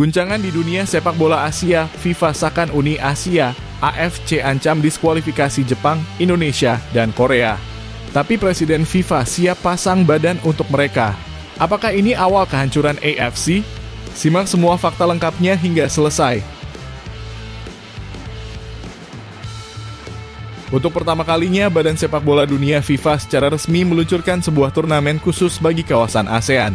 Guncangan di dunia sepak bola Asia, FIFA sahkan Uni Asia, AFC ancam diskualifikasi Jepang, Indonesia, dan Korea. Tapi Presiden FIFA siap pasang badan untuk mereka. Apakah ini awal kehancuran AFC? Simak semua fakta lengkapnya hingga selesai. Untuk pertama kalinya, Badan Sepak Bola Dunia FIFA secara resmi meluncurkan sebuah turnamen khusus bagi kawasan ASEAN.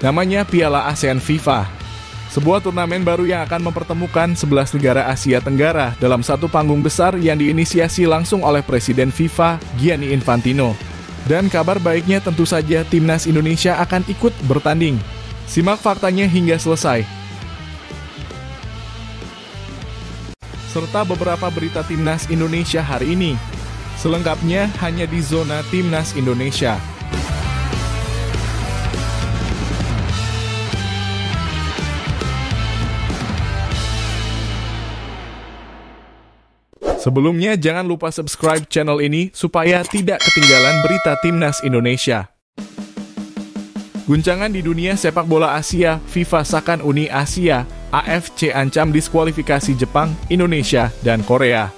Namanya Piala ASEAN FIFA. Sebuah turnamen baru yang akan mempertemukan 11 negara Asia Tenggara dalam satu panggung besar yang diinisiasi langsung oleh Presiden FIFA, Gianni Infantino. Dan kabar baiknya tentu saja timnas Indonesia akan ikut bertanding. Simak faktanya hingga selesai. Serta beberapa berita timnas Indonesia hari ini. Selengkapnya hanya di Zona Timnas Indonesia. Sebelumnya, jangan lupa subscribe channel ini supaya tidak ketinggalan berita timnas Indonesia. Guncangan di dunia sepak bola Asia, FIFA sahkan Uni Asia, AFC ancam diskualifikasi Jepang, Indonesia, dan Korea.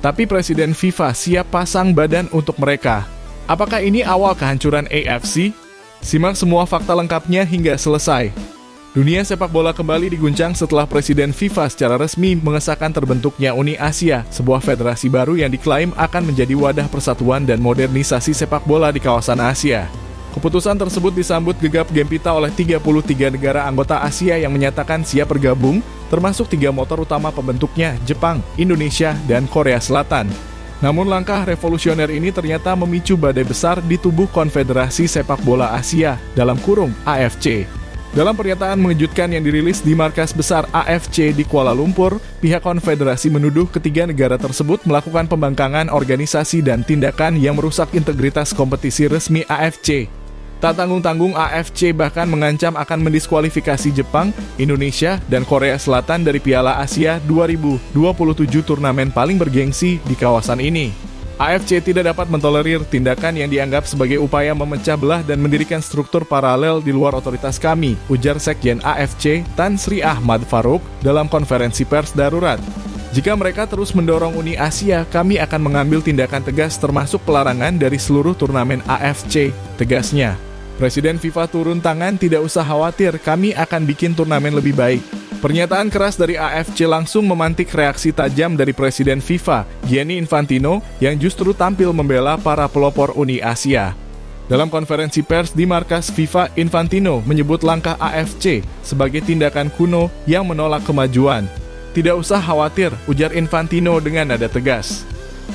Tapi Presiden FIFA siap pasang badan untuk mereka. Apakah ini awal kehancuran AFC? Simak semua fakta lengkapnya hingga selesai. Dunia sepak bola kembali diguncang setelah Presiden FIFA secara resmi mengesahkan terbentuknya Uni Asia, sebuah federasi baru yang diklaim akan menjadi wadah persatuan dan modernisasi sepak bola di kawasan Asia. Keputusan tersebut disambut gegap gempita oleh 33 negara anggota Asia yang menyatakan siap bergabung, termasuk 3 motor utama pembentuknya, Jepang, Indonesia, dan Korea Selatan. Namun langkah revolusioner ini ternyata memicu badai besar di tubuh Konfederasi Sepak Bola Asia, dalam kurung AFC. Dalam pernyataan mengejutkan yang dirilis di markas besar AFC di Kuala Lumpur, pihak konfederasi menuduh ketiga negara tersebut melakukan pembangkangan organisasi dan tindakan yang merusak integritas kompetisi resmi AFC. Tak tanggung-tanggung, AFC bahkan mengancam akan mendiskualifikasi Jepang, Indonesia, dan Korea Selatan dari Piala Asia 2027 turnamen paling bergengsi di kawasan ini. AFC tidak dapat mentolerir tindakan yang dianggap sebagai upaya memecah belah dan mendirikan struktur paralel di luar otoritas kami, ujar Sekjen AFC Tan Sri Ahmad Farouk dalam konferensi pers darurat. Jika mereka terus mendorong Uni Asia, kami akan mengambil tindakan tegas termasuk pelarangan dari seluruh turnamen AFC, tegasnya. Presiden FIFA turun tangan, tidak usah khawatir, kami akan bikin turnamen lebih baik. Pernyataan keras dari AFC langsung memantik reaksi tajam dari Presiden FIFA, Gianni Infantino, yang justru tampil membela para pelopor Uni Asia. Dalam konferensi pers di markas FIFA, Infantino menyebut langkah AFC sebagai tindakan kuno yang menolak kemajuan. Tidak usah khawatir, ujar Infantino dengan nada tegas.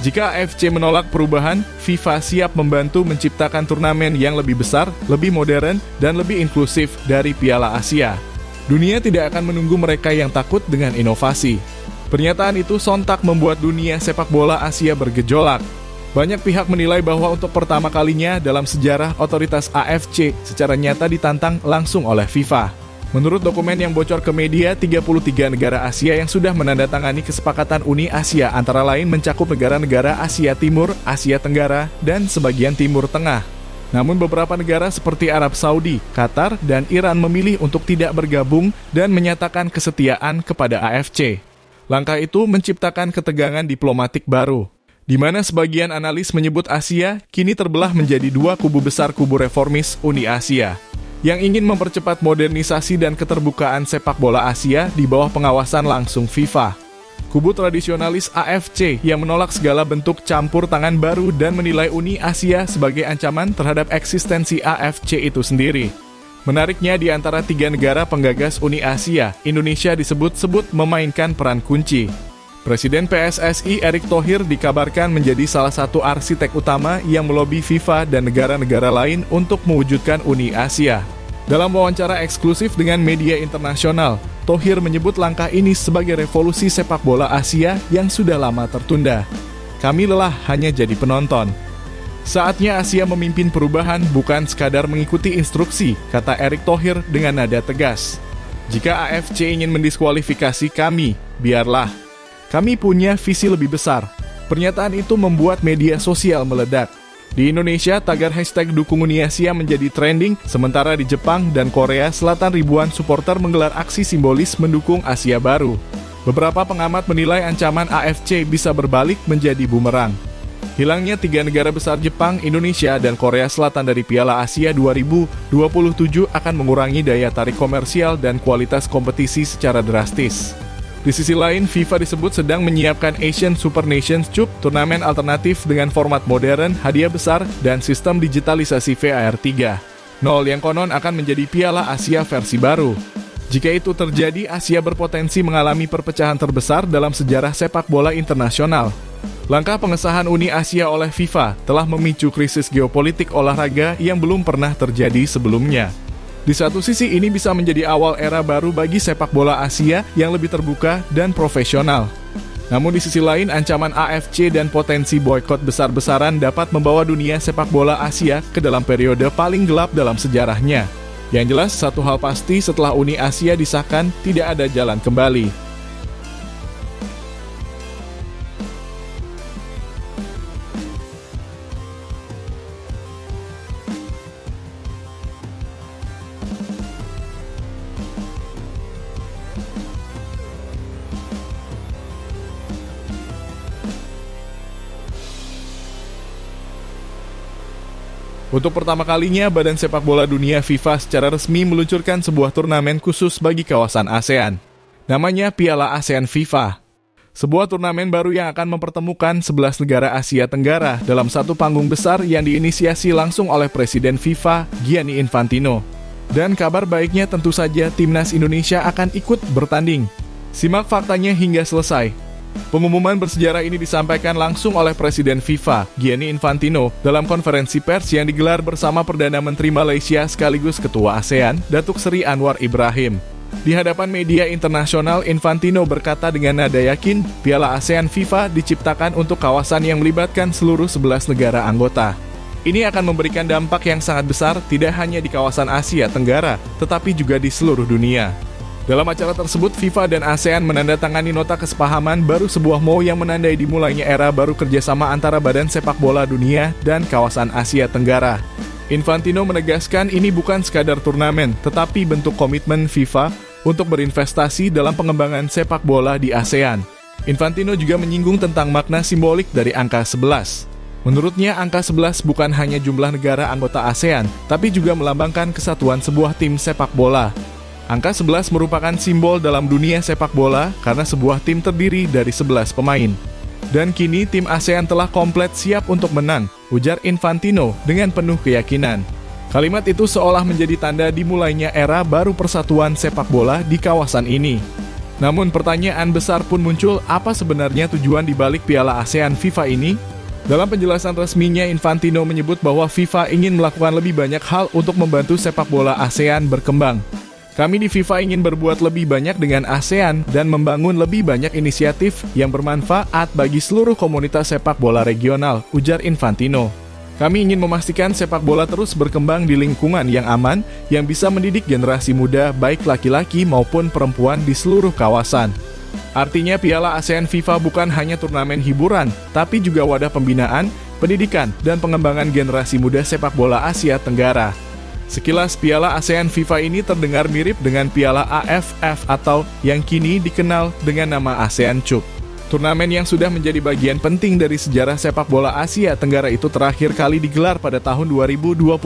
Jika AFC menolak perubahan, FIFA siap membantu menciptakan turnamen yang lebih besar, lebih modern, dan lebih inklusif dari Piala Asia. Dunia tidak akan menunggu mereka yang takut dengan inovasi. Pernyataan itu sontak membuat dunia sepak bola Asia bergejolak. Banyak pihak menilai bahwa untuk pertama kalinya dalam sejarah otoritas AFC secara nyata ditantang langsung oleh FIFA. Menurut dokumen yang bocor ke media, 33 negara Asia yang sudah menandatangani kesepakatan Uni Asia antara lain mencakup negara-negara Asia Timur, Asia Tenggara, dan sebagian Timur Tengah. Namun beberapa negara seperti Arab Saudi, Qatar, dan Iran memilih untuk tidak bergabung dan menyatakan kesetiaan kepada AFC. Langkah itu menciptakan ketegangan diplomatik baru, di mana sebagian analis menyebut Asia kini terbelah menjadi 2 kubu besar, kubu reformis Uni Asia, yang ingin mempercepat modernisasi dan keterbukaan sepak bola Asia di bawah pengawasan langsung FIFA. Kubu tradisionalis AFC yang menolak segala bentuk campur tangan baru dan menilai Uni Asia sebagai ancaman terhadap eksistensi AFC itu sendiri. Menariknya, di antara 3 negara penggagas Uni Asia, Indonesia disebut-sebut memainkan peran kunci. Presiden PSSI Erick Thohir dikabarkan menjadi salah satu arsitek utama yang melobi FIFA dan negara-negara lain untuk mewujudkan Uni Asia. Dalam wawancara eksklusif dengan media internasional, Thohir menyebut langkah ini sebagai revolusi sepak bola Asia yang sudah lama tertunda. Kami lelah hanya jadi penonton. Saatnya Asia memimpin perubahan, bukan sekadar mengikuti instruksi, kata Erick Thohir dengan nada tegas. Jika AFC ingin mendiskualifikasi kami, biarlah. Kami punya visi lebih besar. Pernyataan itu membuat media sosial meledak. Di Indonesia, tagar hashtag Dukung Uni Asia menjadi trending, sementara di Jepang dan Korea Selatan ribuan supporter menggelar aksi simbolis mendukung Asia Baru. Beberapa pengamat menilai ancaman AFC bisa berbalik menjadi bumerang. Hilangnya 3 negara besar Jepang, Indonesia, dan Korea Selatan dari Piala Asia 2027 akan mengurangi daya tarik komersial dan kualitas kompetisi secara drastis. Di sisi lain, FIFA disebut sedang menyiapkan Asian Super Nations Cup, turnamen alternatif dengan format modern, hadiah besar, dan sistem digitalisasi VAR 3.0 yang konon akan menjadi Piala Asia versi baru. Jika itu terjadi, Asia berpotensi mengalami perpecahan terbesar dalam sejarah sepak bola internasional. Langkah pengesahan Uni Asia oleh FIFA telah memicu krisis geopolitik olahraga yang belum pernah terjadi sebelumnya. Di satu sisi ini bisa menjadi awal era baru bagi sepak bola Asia yang lebih terbuka dan profesional. Namun di sisi lain, ancaman AFC dan potensi boikot besar-besaran dapat membawa dunia sepak bola Asia ke dalam periode paling gelap dalam sejarahnya. Yang jelas, satu hal pasti setelah Uni Asia disahkan, tidak ada jalan kembali. Untuk pertama kalinya, Badan Sepak Bola Dunia FIFA secara resmi meluncurkan sebuah turnamen khusus bagi kawasan ASEAN. Namanya Piala ASEAN FIFA. Sebuah turnamen baru yang akan mempertemukan 11 negara Asia Tenggara dalam satu panggung besar yang diinisiasi langsung oleh Presiden FIFA, Gianni Infantino. Dan kabar baiknya tentu saja timnas Indonesia akan ikut bertanding. Simak faktanya hingga selesai. Pengumuman bersejarah ini disampaikan langsung oleh Presiden FIFA, Gianni Infantino, dalam konferensi pers yang digelar bersama Perdana Menteri Malaysia sekaligus Ketua ASEAN, Datuk Seri Anwar Ibrahim. Di hadapan media internasional, Infantino berkata dengan nada yakin, Piala ASEAN FIFA diciptakan untuk kawasan yang melibatkan seluruh 11 negara anggota. Ini akan memberikan dampak yang sangat besar tidak hanya di kawasan Asia Tenggara, tetapi juga di seluruh dunia. Dalam acara tersebut, FIFA dan ASEAN menandatangani nota kesepahaman baru sebuah MOU yang menandai dimulainya era baru kerjasama antara Badan Sepak Bola Dunia dan kawasan Asia Tenggara. Infantino menegaskan ini bukan sekadar turnamen, tetapi bentuk komitmen FIFA untuk berinvestasi dalam pengembangan sepak bola di ASEAN. Infantino juga menyinggung tentang makna simbolik dari angka 11. Menurutnya, angka 11 bukan hanya jumlah negara anggota ASEAN, tapi juga melambangkan kesatuan sebuah tim sepak bola. Angka 11 merupakan simbol dalam dunia sepak bola karena sebuah tim terdiri dari 11 pemain. Dan kini tim ASEAN telah komplit siap untuk menang, ujar Infantino dengan penuh keyakinan. Kalimat itu seolah menjadi tanda dimulainya era baru persatuan sepak bola di kawasan ini. Namun pertanyaan besar pun muncul, apa sebenarnya tujuan dibalik Piala ASEAN FIFA ini? Dalam penjelasan resminya, Infantino menyebut bahwa FIFA ingin melakukan lebih banyak hal untuk membantu sepak bola ASEAN berkembang. Kami di FIFA ingin berbuat lebih banyak dengan ASEAN dan membangun lebih banyak inisiatif yang bermanfaat bagi seluruh komunitas sepak bola regional, ujar Infantino. Kami ingin memastikan sepak bola terus berkembang di lingkungan yang aman, yang bisa mendidik generasi muda baik laki-laki maupun perempuan di seluruh kawasan. Artinya Piala ASEAN FIFA bukan hanya turnamen hiburan, tapi juga wadah pembinaan, pendidikan, dan pengembangan generasi muda sepak bola Asia Tenggara. Sekilas Piala ASEAN FIFA ini terdengar mirip dengan Piala AFF atau yang kini dikenal dengan nama ASEAN Cup. Turnamen yang sudah menjadi bagian penting dari sejarah sepak bola Asia Tenggara itu terakhir kali digelar pada tahun 2024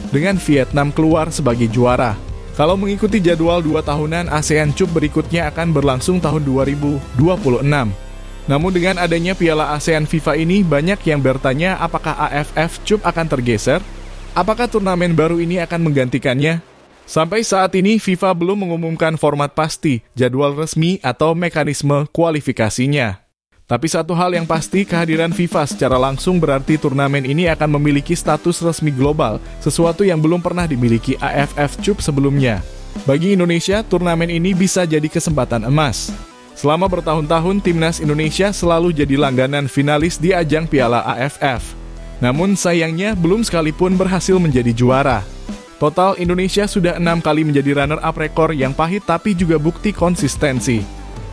dengan Vietnam keluar sebagai juara. Kalau mengikuti jadwal 2 tahunan, ASEAN Cup berikutnya akan berlangsung tahun 2026. Namun dengan adanya Piala ASEAN FIFA ini, banyak yang bertanya apakah AFF Cup akan tergeser? Apakah turnamen baru ini akan menggantikannya? Sampai saat ini, FIFA belum mengumumkan format pasti, jadwal resmi, atau mekanisme kualifikasinya. Tapi satu hal yang pasti, kehadiran FIFA secara langsung berarti turnamen ini akan memiliki status resmi global, sesuatu yang belum pernah dimiliki AFF Cup sebelumnya. Bagi Indonesia, turnamen ini bisa jadi kesempatan emas. Selama bertahun-tahun, timnas Indonesia selalu jadi langganan finalis di ajang Piala AFF. Namun sayangnya belum sekalipun berhasil menjadi juara. Total Indonesia sudah 6 kali menjadi runner-up rekor yang pahit tapi juga bukti konsistensi.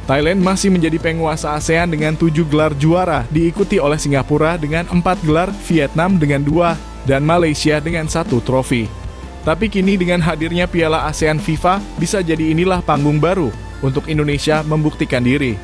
Thailand masih menjadi penguasa ASEAN dengan 7 gelar juara, diikuti oleh Singapura dengan 4 gelar, Vietnam dengan 2, dan Malaysia dengan 1 trofi. Tapi kini dengan hadirnya Piala ASEAN FIFA, bisa jadi inilah panggung baru untuk Indonesia membuktikan diri.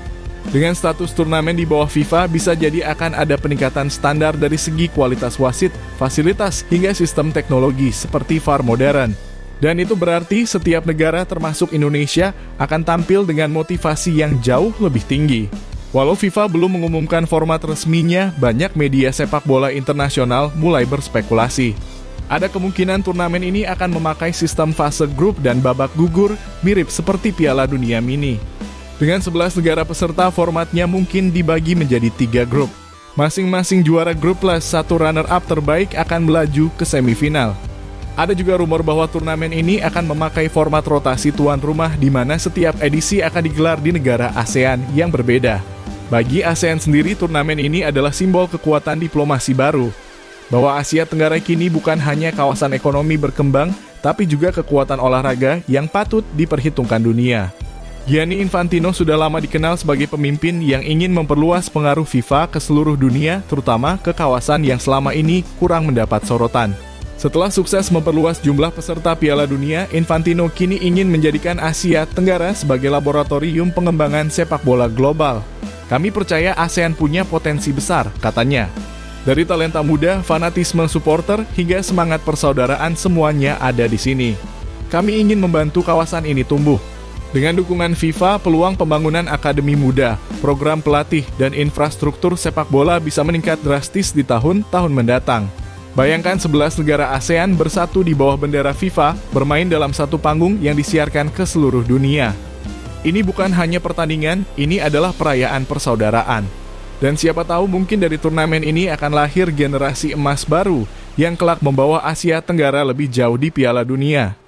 Dengan status turnamen di bawah FIFA, bisa jadi akan ada peningkatan standar dari segi kualitas wasit, fasilitas, hingga sistem teknologi seperti VAR modern. Dan itu berarti setiap negara termasuk Indonesia akan tampil dengan motivasi yang jauh lebih tinggi. Walau FIFA belum mengumumkan format resminya, banyak media sepak bola internasional mulai berspekulasi. Ada kemungkinan turnamen ini akan memakai sistem fase grup dan babak gugur, mirip seperti Piala Dunia Mini. Dengan 11 negara peserta, formatnya mungkin dibagi menjadi 3 grup. Masing-masing juara grup plus 1 runner-up terbaik akan melaju ke semifinal. Ada juga rumor bahwa turnamen ini akan memakai format rotasi tuan rumah di mana setiap edisi akan digelar di negara ASEAN yang berbeda. Bagi ASEAN sendiri, turnamen ini adalah simbol kekuatan diplomasi baru. Bahwa Asia Tenggara kini bukan hanya kawasan ekonomi berkembang, tapi juga kekuatan olahraga yang patut diperhitungkan dunia. Gianni Infantino sudah lama dikenal sebagai pemimpin yang ingin memperluas pengaruh FIFA ke seluruh dunia, terutama ke kawasan yang selama ini kurang mendapat sorotan. Setelah sukses memperluas jumlah peserta Piala Dunia, Infantino kini ingin menjadikan Asia Tenggara sebagai laboratorium pengembangan sepak bola global. Kami percaya ASEAN punya potensi besar, katanya. Dari talenta muda, fanatisme supporter, hingga semangat persaudaraan semuanya ada di sini. Kami ingin membantu kawasan ini tumbuh. Dengan dukungan FIFA, peluang pembangunan akademi muda, program pelatih, dan infrastruktur sepak bola bisa meningkat drastis di tahun-tahun mendatang. Bayangkan 11 negara ASEAN bersatu di bawah bendera FIFA, bermain dalam satu panggung yang disiarkan ke seluruh dunia. Ini bukan hanya pertandingan, ini adalah perayaan persaudaraan. Dan siapa tahu mungkin dari turnamen ini akan lahir generasi emas baru yang kelak membawa Asia Tenggara lebih jauh di Piala Dunia.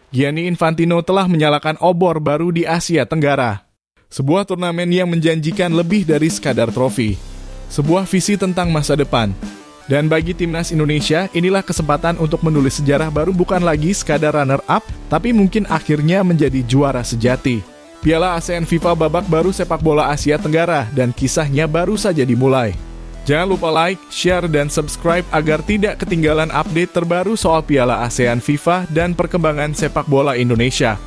Gianni Infantino telah menyalakan obor baru di Asia Tenggara. Sebuah turnamen yang menjanjikan lebih dari sekadar trofi. Sebuah visi tentang masa depan. Dan bagi timnas Indonesia, inilah kesempatan untuk menulis sejarah baru, bukan lagi sekadar runner-up, tapi mungkin akhirnya menjadi juara sejati. Piala ASEAN FIFA babak baru sepak bola Asia Tenggara, dan kisahnya baru saja dimulai. Jangan lupa like, share, dan subscribe agar tidak ketinggalan update terbaru soal Piala ASEAN FIFA dan perkembangan sepak bola Indonesia.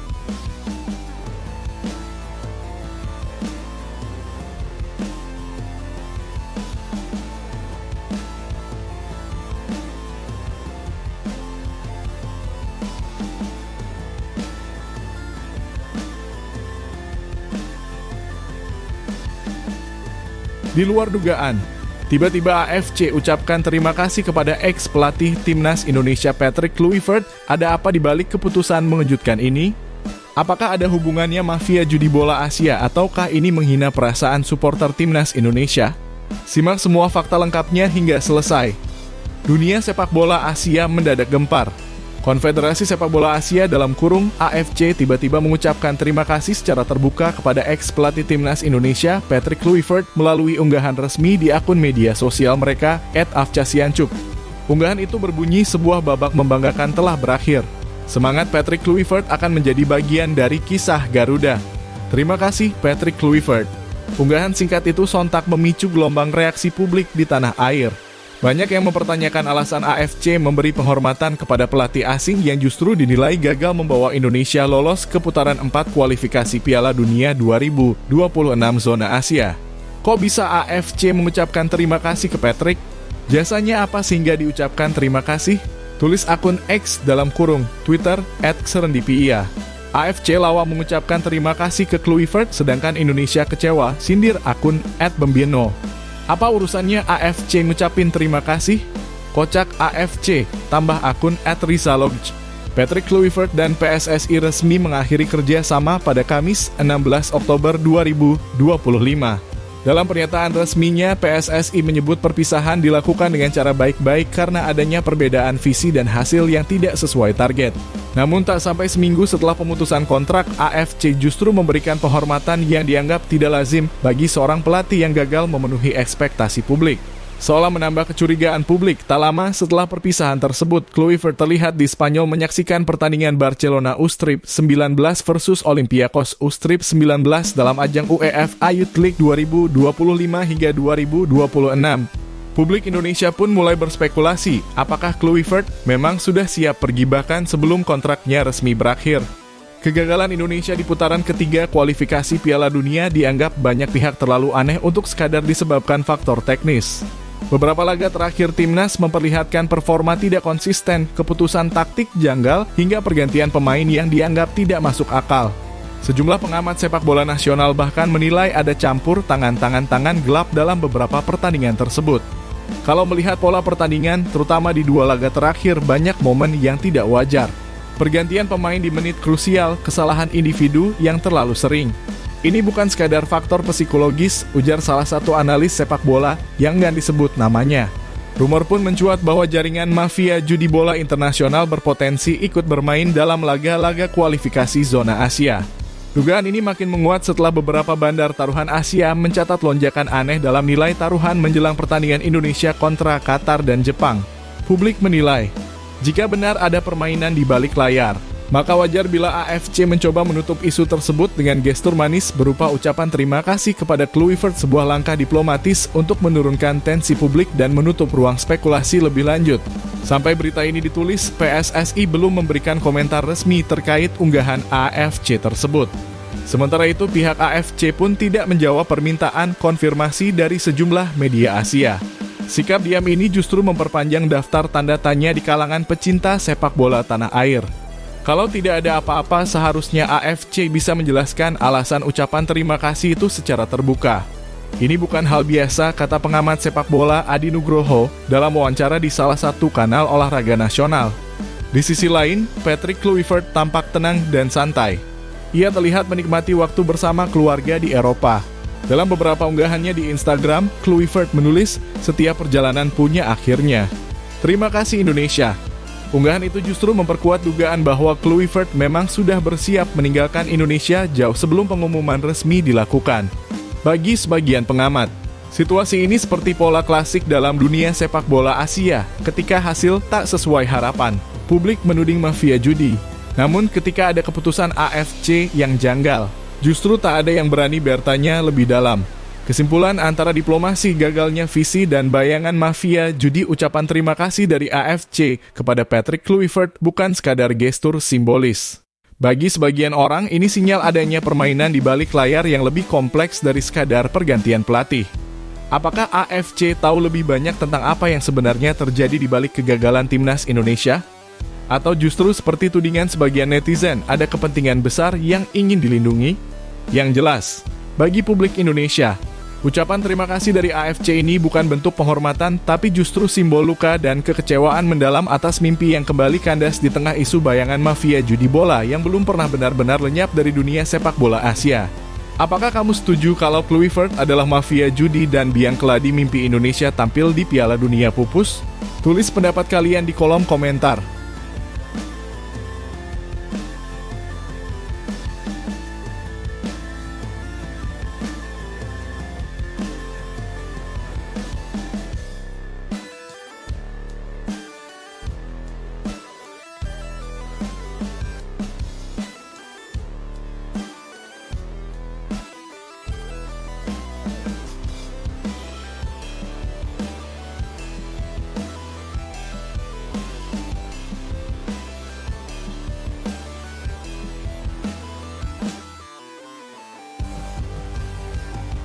Di luar dugaan, tiba-tiba AFC ucapkan terima kasih kepada ex-pelatih timnas Indonesia Patrick Kluivert. Ada apa dibalik keputusan mengejutkan ini? Apakah ada hubungannya mafia judi bola Asia ataukah ini menghina perasaan supporter timnas Indonesia? Simak semua fakta lengkapnya hingga selesai. Dunia sepak bola Asia mendadak gempar. Konfederasi Sepak Bola Asia (AFC) tiba-tiba mengucapkan terima kasih secara terbuka kepada ex-pelatih timnas Indonesia Patrick Kluivert melalui unggahan resmi di akun media sosial mereka @afcasiancuk. Unggahan itu berbunyi sebuah babak membanggakan telah berakhir. Semangat Patrick Kluivert akan menjadi bagian dari kisah Garuda. Terima kasih Patrick Kluivert. Unggahan singkat itu sontak memicu gelombang reaksi publik di tanah air. Banyak yang mempertanyakan alasan AFC memberi penghormatan kepada pelatih asing yang justru dinilai gagal membawa Indonesia lolos ke putaran 4 kualifikasi Piala Dunia 2026 zona Asia. Kok bisa AFC mengucapkan terima kasih ke Patrick? Jasanya apa sehingga diucapkan terima kasih? Tulis akun X (Twitter @serendipia). AFC lawa mengucapkan terima kasih ke Kluivert, sedangkan Indonesia kecewa, sindir akun @bembieno. Apa urusannya AFC ngucapin terima kasih? Kocak AFC, tambah akun @rizalog. Patrick Kluivert dan PSSI resmi mengakhiri kerja sama pada Kamis 16 Oktober 2025. Dalam pernyataan resminya, PSSI menyebut perpisahan dilakukan dengan cara baik-baik karena adanya perbedaan visi dan hasil yang tidak sesuai target. Namun tak sampai seminggu setelah pemutusan kontrak, AFC justru memberikan penghormatan yang dianggap tidak lazim bagi seorang pelatih yang gagal memenuhi ekspektasi publik. Seolah menambah kecurigaan publik, tak lama setelah perpisahan tersebut, Kluivert terlihat di Spanyol menyaksikan pertandingan Barcelona U-Strip 19 versus Olympiakos U-Strip 19 dalam ajang UEFA Youth League 2025 hingga 2026. Publik Indonesia pun mulai berspekulasi, apakah Kluivert memang sudah siap pergi bahkan sebelum kontraknya resmi berakhir. Kegagalan Indonesia di putaran ketiga kualifikasi Piala Dunia dianggap banyak pihak terlalu aneh untuk sekadar disebabkan faktor teknis. Beberapa laga terakhir timnas memperlihatkan performa tidak konsisten, keputusan taktik janggal, hingga pergantian pemain yang dianggap tidak masuk akal. Sejumlah pengamat sepak bola nasional bahkan menilai ada campur tangan gelap dalam beberapa pertandingan tersebut. Kalau melihat pola pertandingan, terutama di 2 laga terakhir, banyak momen yang tidak wajar. Pergantian pemain di menit krusial, kesalahan individu yang terlalu sering. Ini bukan sekadar faktor psikologis, ujar salah satu analis sepak bola yang nggak disebut namanya. Rumor pun mencuat bahwa jaringan mafia judi bola internasional berpotensi ikut bermain dalam laga-laga kualifikasi zona Asia. Dugaan ini makin menguat setelah beberapa bandar taruhan Asia mencatat lonjakan aneh dalam nilai taruhan menjelang pertandingan Indonesia kontra Qatar dan Jepang. Publik menilai, jika benar ada permainan di balik layar, maka wajar bila AFC mencoba menutup isu tersebut dengan gestur manis berupa ucapan terima kasih kepada Kluivert, sebuah langkah diplomatis untuk menurunkan tensi publik dan menutup ruang spekulasi lebih lanjut. Sampai berita ini ditulis, PSSI belum memberikan komentar resmi terkait unggahan AFC tersebut. Sementara itu, pihak AFC pun tidak menjawab permintaan konfirmasi dari sejumlah media Asia. Sikap diam ini justru memperpanjang daftar tanda tanya di kalangan pecinta sepak bola tanah air. Kalau tidak ada apa-apa, seharusnya AFC bisa menjelaskan alasan ucapan terima kasih itu secara terbuka. Ini bukan hal biasa, kata pengamat sepak bola Adi Nugroho dalam wawancara di salah satu kanal olahraga nasional. Di sisi lain, Patrick Kluivert tampak tenang dan santai. Ia terlihat menikmati waktu bersama keluarga di Eropa. Dalam beberapa unggahannya di Instagram, Kluivert menulis, "Setiap perjalanan punya akhirnya. Terima kasih Indonesia." Unggahan itu justru memperkuat dugaan bahwa Kluivert memang sudah bersiap meninggalkan Indonesia jauh sebelum pengumuman resmi dilakukan. Bagi sebagian pengamat, situasi ini seperti pola klasik dalam dunia sepak bola Asia. Ketika hasil tak sesuai harapan, publik menuding mafia judi. Namun ketika ada keputusan AFC yang janggal, justru tak ada yang berani bertanya lebih dalam. Kesimpulan antara diplomasi, gagalnya visi, dan bayangan mafia judi, ucapan terima kasih dari AFC kepada Patrick Kluivert bukan sekadar gestur simbolis. Bagi sebagian orang, ini sinyal adanya permainan di balik layar yang lebih kompleks dari sekadar pergantian pelatih. Apakah AFC tahu lebih banyak tentang apa yang sebenarnya terjadi di balik kegagalan timnas Indonesia? Atau justru seperti tudingan sebagian netizen, ada kepentingan besar yang ingin dilindungi? Yang jelas, bagi publik Indonesia, ucapan terima kasih dari AFC ini bukan bentuk penghormatan, tapi justru simbol luka dan kekecewaan mendalam atas mimpi yang kembali kandas di tengah isu bayangan mafia judi bola yang belum pernah benar-benar lenyap dari dunia sepak bola Asia. Apakah kamu setuju kalau Kluivert adalah mafia judi dan biang keladi mimpi Indonesia tampil di Piala Dunia pupus? Tulis pendapat kalian di kolom komentar.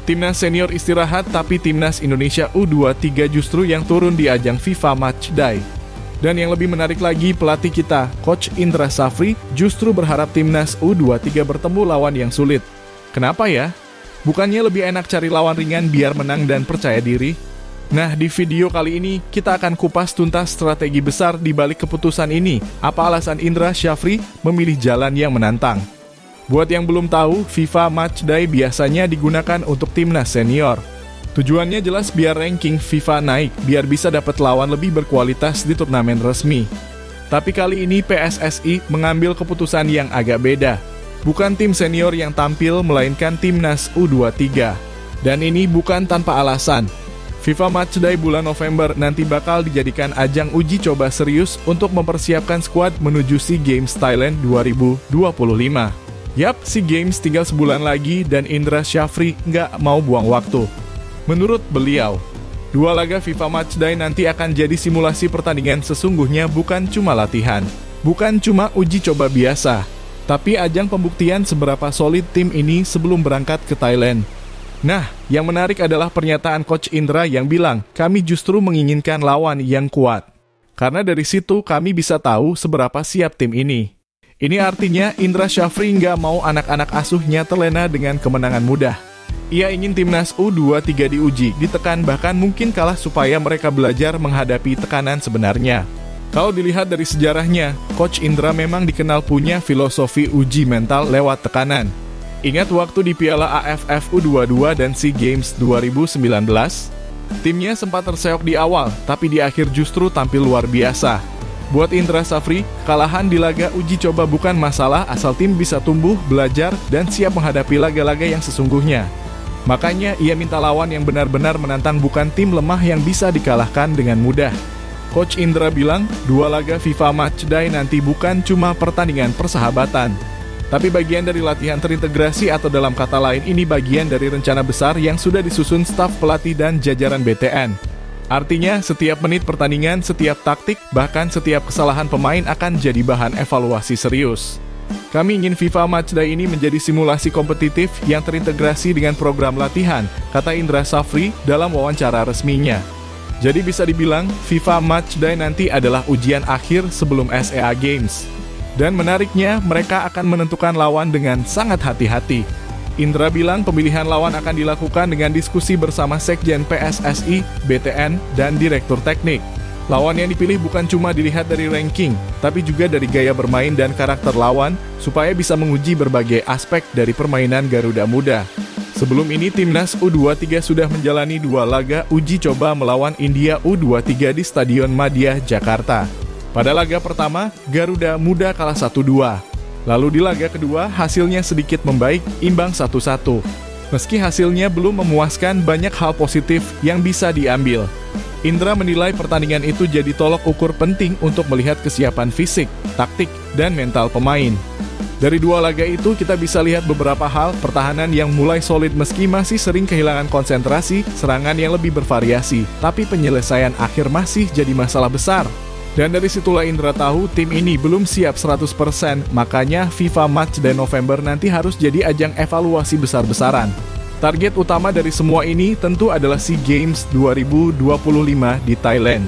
Timnas senior istirahat, tapi timnas Indonesia U23 justru yang turun di ajang FIFA Matchday. Dan yang lebih menarik lagi, pelatih kita, Coach Indra Safri, justru berharap timnas U23 bertemu lawan yang sulit. Kenapa ya? Bukannya lebih enak cari lawan ringan biar menang dan percaya diri? Nah, di video kali ini, kita akan kupas tuntas strategi besar di balik keputusan ini. Apa alasan Indra Safri memilih jalan yang menantang? Buat yang belum tahu, FIFA Matchday biasanya digunakan untuk timnas senior. Tujuannya jelas biar ranking FIFA naik, biar bisa dapat lawan lebih berkualitas di turnamen resmi. Tapi kali ini PSSI mengambil keputusan yang agak beda. Bukan tim senior yang tampil, melainkan timnas U23. Dan ini bukan tanpa alasan. FIFA Matchday bulan November nanti bakal dijadikan ajang uji coba serius untuk mempersiapkan skuad menuju SEA Games Thailand 2025. Yap, SEA Games tinggal sebulan lagi dan Indra Syafri nggak mau buang waktu. Menurut beliau, 2 laga FIFA Matchday nanti akan jadi simulasi pertandingan sesungguhnya, bukan cuma latihan. Bukan cuma uji coba biasa, tapi ajang pembuktian seberapa solid tim ini sebelum berangkat ke Thailand. Nah, yang menarik adalah pernyataan Coach Indra yang bilang, kami justru menginginkan lawan yang kuat. Karena dari situ kami bisa tahu seberapa siap tim ini. Ini artinya Indra Syafri nggak mau anak-anak asuhnya terlena dengan kemenangan mudah. Ia ingin timnas U23 diuji, ditekan, bahkan mungkin kalah supaya mereka belajar menghadapi tekanan sebenarnya. Kalau dilihat dari sejarahnya, Coach Indra memang dikenal punya filosofi uji mental lewat tekanan. Ingat waktu di Piala AFF U22 dan SEA Games 2019? Timnya sempat terseok di awal, tapi di akhir justru tampil luar biasa. Buat Indra Syafri, kalahan di laga uji coba bukan masalah asal tim bisa tumbuh, belajar, dan siap menghadapi laga-laga yang sesungguhnya. Makanya ia minta lawan yang benar-benar menantang, bukan tim lemah yang bisa dikalahkan dengan mudah. Coach Indra bilang, 2 laga FIFA Matchday nanti bukan cuma pertandingan persahabatan, tapi bagian dari latihan terintegrasi, atau dalam kata lain ini bagian dari rencana besar yang sudah disusun staf pelatih dan jajaran BTN. Artinya setiap menit pertandingan, setiap taktik, bahkan setiap kesalahan pemain akan jadi bahan evaluasi serius. Kami ingin FIFA Matchday ini menjadi simulasi kompetitif yang terintegrasi dengan program latihan, kata Indra Syafri dalam wawancara resminya. Jadi bisa dibilang FIFA Matchday nanti adalah ujian akhir sebelum SEA Games. Dan menariknya, mereka akan menentukan lawan dengan sangat hati-hati. Indra bilang pemilihan lawan akan dilakukan dengan diskusi bersama Sekjen PSSI, BTN, dan Direktur Teknik. Lawan yang dipilih bukan cuma dilihat dari ranking, tapi juga dari gaya bermain dan karakter lawan, supaya bisa menguji berbagai aspek dari permainan Garuda Muda. Sebelum ini, timnas U23 sudah menjalani 2 laga uji coba melawan India U23 di Stadion Madia, Jakarta. Pada laga pertama, Garuda Muda kalah 1-2. Lalu di laga kedua, hasilnya sedikit membaik, imbang 1-1. Meski hasilnya belum memuaskan, banyak hal positif yang bisa diambil. Indra menilai pertandingan itu jadi tolok ukur penting untuk melihat kesiapan fisik, taktik, dan mental pemain. Dari 2 laga itu kita bisa lihat beberapa hal, pertahanan yang mulai solid meski masih sering kehilangan konsentrasi, serangan yang lebih bervariasi, tapi penyelesaian akhir masih jadi masalah besar. Dan dari situlah Indra tahu tim ini belum siap 100%, makanya FIFA Matchday November nanti harus jadi ajang evaluasi besar-besaran. Target utama dari semua ini tentu adalah SEA Games 2025 di Thailand.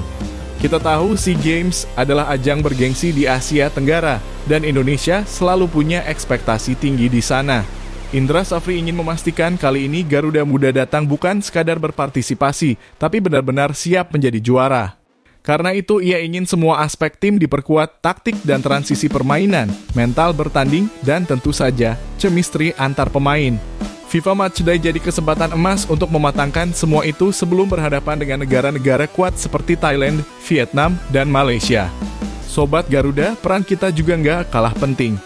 Kita tahu SEA Games adalah ajang bergengsi di Asia Tenggara, dan Indonesia selalu punya ekspektasi tinggi di sana. Indra Syafri ingin memastikan kali ini Garuda Muda datang bukan sekadar berpartisipasi, tapi benar-benar siap menjadi juara. Karena itu ia ingin semua aspek tim diperkuat, taktik dan transisi permainan, mental bertanding, dan tentu saja chemistry antar pemain. FIFA Matchday jadi kesempatan emas untuk mematangkan semua itu sebelum berhadapan dengan negara-negara kuat seperti Thailand, Vietnam, dan Malaysia. Sobat Garuda, peran kita juga nggak kalah penting.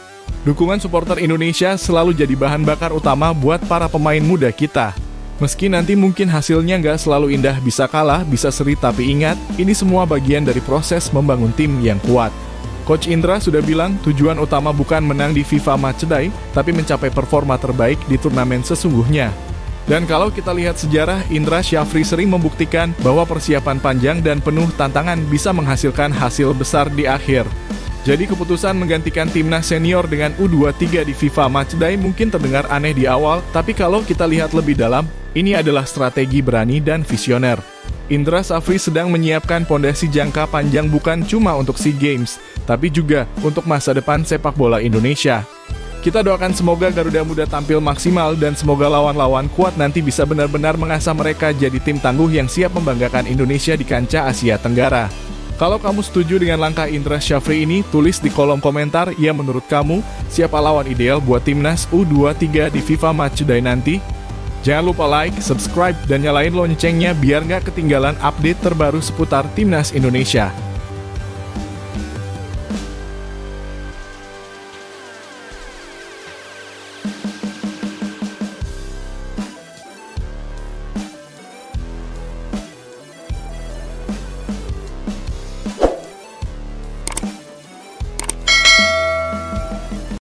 Dukungan supporter Indonesia selalu jadi bahan bakar utama buat para pemain muda kita. Meski nanti mungkin hasilnya nggak selalu indah, bisa kalah, bisa seri, tapi ingat, ini semua bagian dari proses membangun tim yang kuat. Coach Indra sudah bilang tujuan utama bukan menang di FIFA Matchday, tapi mencapai performa terbaik di turnamen sesungguhnya. Dan kalau kita lihat sejarah, Indra Syafri sering membuktikan bahwa persiapan panjang dan penuh tantangan bisa menghasilkan hasil besar di akhir. Jadi keputusan menggantikan timnas senior dengan U23 di FIFA Matchday mungkin terdengar aneh di awal, tapi kalau kita lihat lebih dalam, ini adalah strategi berani dan visioner. Indra Syafri sedang menyiapkan pondasi jangka panjang bukan cuma untuk SEA Games, tapi juga untuk masa depan sepak bola Indonesia. Kita doakan semoga Garuda Muda tampil maksimal dan semoga lawan-lawan kuat nanti bisa benar-benar mengasah mereka jadi tim tangguh yang siap membanggakan Indonesia di kancah Asia Tenggara. Kalau kamu setuju dengan langkah Indra Syafri ini, tulis di kolom komentar ya menurut kamu siapa lawan ideal buat timnas U23 di FIFA Matchday nanti. Jangan lupa like, subscribe, dan nyalain loncengnya biar nggak ketinggalan update terbaru seputar timnas Indonesia.